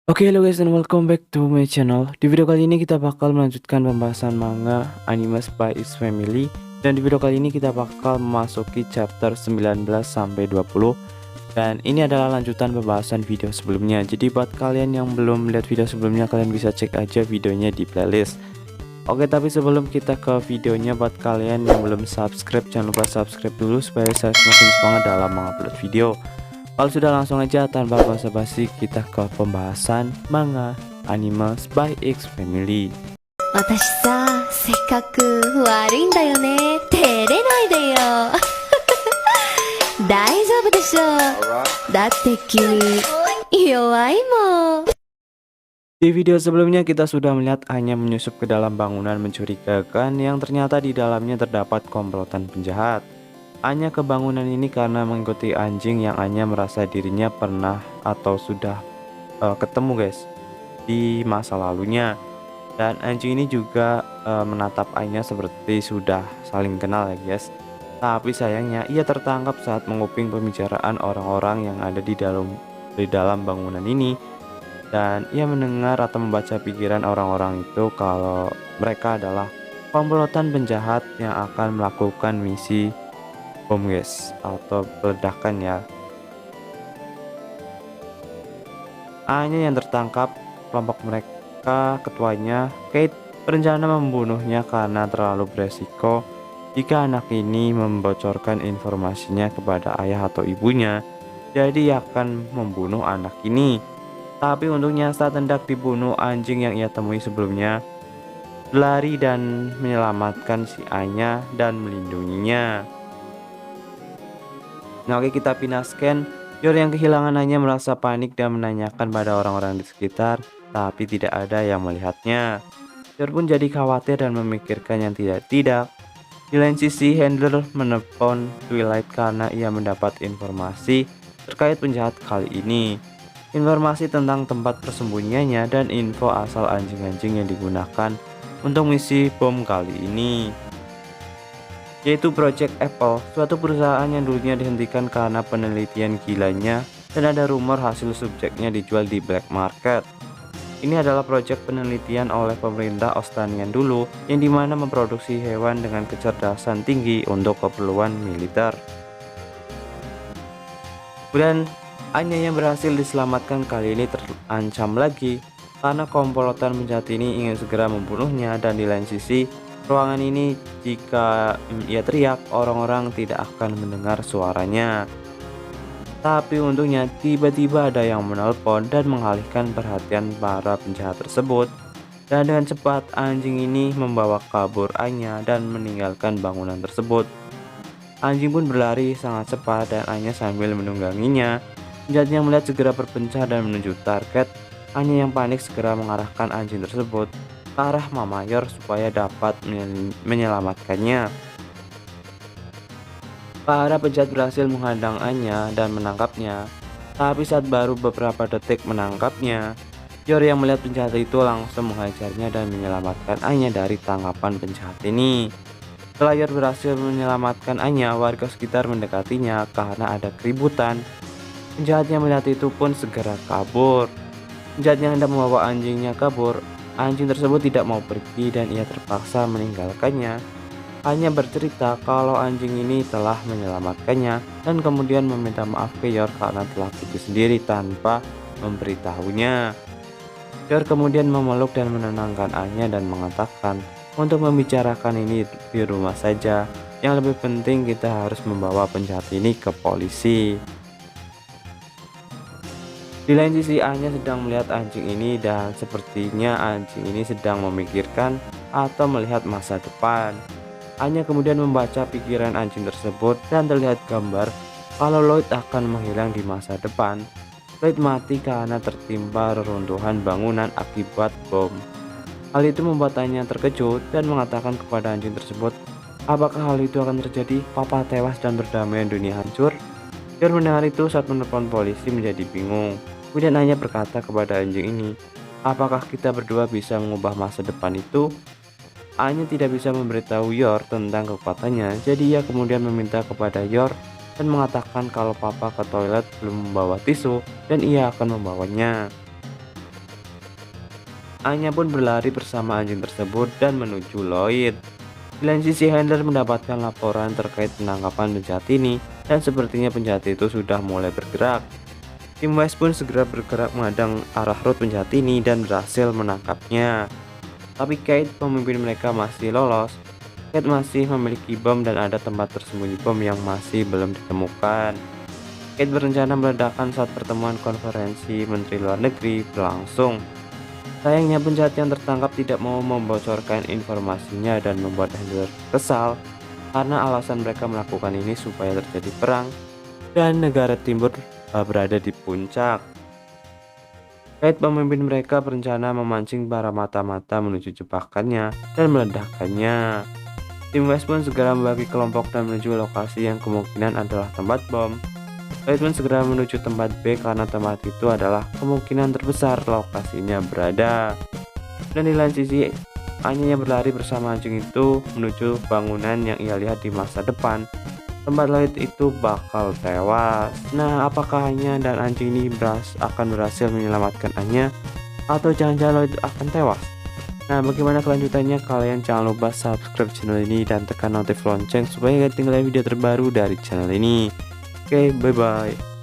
Oke, hello guys and welcome back to my channel. Di video kali ini kita bakal melanjutkan pembahasan manga Anime by X Family. Dan di video kali ini kita bakal memasuki chapter 19 sampai 20. Dan ini adalah lanjutan pembahasan video sebelumnya. Jadi buat kalian yang belum lihat video sebelumnya, kalian bisa cek aja videonya di playlist. Oke, tapi sebelum kita ke videonya, buat kalian yang belum subscribe, jangan lupa subscribe dulu supaya saya semakin semangat dalam mengupload video. Kalau sudah, langsung aja tanpa basa-basi kita ke pembahasan manga Anime by X Family. 私さ、性格悪いんだよね。照れないでよ。大丈夫でしょ。だって君、弱いもん。 Di video sebelumnya kita sudah melihat Anya menyusup ke dalam bangunan mencurigakan yang ternyata di dalamnya terdapat komplotan penjahat. Anya ke bangunan ini karena mengikuti anjing yang Anya merasa dirinya pernah atau sudah ketemu guys di masa lalunya. Dan anjing ini juga menatap Anya seperti sudah saling kenal ya guys. Tapi sayangnya ia tertangkap saat menguping pembicaraan orang-orang yang ada di dalam bangunan ini. Dan ia mendengar atau membaca pikiran orang-orang itu kalau mereka adalah komplotan penjahat yang akan melakukan misi bom guys, atau peledakan ya. Anya yang tertangkap, kelompok mereka ketuanya Kate berencana membunuhnya karena terlalu beresiko jika anak ini membocorkan informasinya kepada ayah atau ibunya. Jadi ia akan membunuh anak ini. Tapi untungnya saat hendak dibunuh, anjing yang ia temui sebelumnya berlari dan menyelamatkan si Anya dan melindunginya. Nah, oke, kita pindah scan. Yor yang kehilangan Anya merasa panik dan menanyakan pada orang-orang di sekitar, tapi tidak ada yang melihatnya. Yor pun jadi khawatir dan memikirkan yang tidak-tidak. Di lain sisi, Handler menelpon Twilight karena ia mendapat informasi terkait penjahat kali ini. Informasi tentang tempat persembunyiannya dan info asal anjing-anjing yang digunakan untuk misi bom kali ini, yaitu Project Apple, suatu perusahaan yang dulunya dihentikan karena penelitian gilanya dan ada rumor hasil subjeknya dijual di black market. Ini adalah proyek penelitian oleh pemerintah Australia dulu, yang dimana memproduksi hewan dengan kecerdasan tinggi untuk keperluan militer. Kemudian Anya yang berhasil diselamatkan kali ini terancam lagi karena komplotan penjahat ini ingin segera membunuhnya. Dan di lain sisi, ruangan ini jika ia teriak, orang-orang tidak akan mendengar suaranya. Tapi untungnya tiba-tiba ada yang menelpon dan mengalihkan perhatian para penjahat tersebut. Dan dengan cepat anjing ini membawa kabur Anya dan meninggalkan bangunan tersebut. Anjing pun berlari sangat cepat dan Anya sambil menungganginya. Penjahat yang melihat segera berpencar dan menuju target. Anya yang panik segera mengarahkan anjing tersebut ke arah Mama Yor supaya dapat menyelamatkannya. Para penjahat berhasil menghadang Anya dan menangkapnya. Tapi saat baru beberapa detik menangkapnya, Yor yang melihat penjahat itu langsung menghajarnya dan menyelamatkan Anya dari tangkapan penjahat ini. Setelah Yor berhasil menyelamatkan Anya, warga sekitar mendekatinya karena ada keributan. Penjahat yang melihat itu pun segera kabur. Penjahat yang hendak membawa anjingnya kabur, anjing tersebut tidak mau pergi dan ia terpaksa meninggalkannya. Anya bercerita kalau anjing ini telah menyelamatkannya dan kemudian meminta maaf ke Yor karena telah pergi sendiri tanpa memberitahunya. Yor kemudian memeluk dan menenangkan Anya dan mengatakan untuk membicarakan ini di rumah saja. Yang lebih penting kita harus membawa penjahat ini ke polisi. Di lain sisi, Anya sedang melihat anjing ini dan sepertinya anjing ini sedang memikirkan atau melihat masa depan. Anya kemudian membaca pikiran anjing tersebut dan terlihat gambar kalau Lloyd akan menghilang di masa depan. Lloyd mati karena tertimpa reruntuhan bangunan akibat bom. Hal itu membuat Anya terkejut dan mengatakan kepada anjing tersebut, apakah hal itu akan terjadi? Papa tewas dan berdamaian dunia hancur? Yor mendengar itu saat menelpon polisi menjadi bingung. Kemudian Anya berkata kepada anjing ini, apakah kita berdua bisa mengubah masa depan itu? Anya tidak bisa memberitahu Yor tentang kekuatannya, jadi ia kemudian meminta kepada Yor dan mengatakan kalau papa ke toilet belum membawa tisu dan ia akan membawanya. Anya pun berlari bersama anjing tersebut dan menuju Lloyd. Di lain sisi, Handler mendapatkan laporan terkait penangkapan penjahat ini dan sepertinya penjahat itu sudah mulai bergerak. Tim West pun segera bergerak menghadang arah road penjahat ini dan berhasil menangkapnya. Tapi Kate, pemimpin mereka, masih lolos. Kate masih memiliki bom dan ada tempat tersembunyi bom yang masih belum ditemukan. Kate berencana meledakkan saat pertemuan konferensi Menteri Luar Negeri berlangsung. Sayangnya penjahat yang tertangkap tidak mau membocorkan informasinya dan membuat Handler kesal karena alasan mereka melakukan ini supaya terjadi perang dan negara timur berada di puncak. Kate, pemimpin mereka, berencana memancing para mata-mata menuju jebakannya dan meledakkannya. Tim West pun segera membagi kelompok dan menuju lokasi yang kemungkinan adalah tempat bom. Lloyd pun segera menuju tempat B karena tempat itu adalah kemungkinan terbesar lokasinya berada. Dan di lain sisi, Anya yang berlari bersama anjing itu menuju bangunan yang ia lihat di masa depan. Tempat Lloyd itu bakal tewas. Nah, apakah Anya dan anjing ini akan berhasil menyelamatkan Anya? Atau jangan-jangan Lloyd akan tewas? Nah, bagaimana kelanjutannya? Kalian jangan lupa subscribe channel ini dan tekan notif lonceng supaya gak ketinggalan video terbaru dari channel ini. Oke, bye-bye.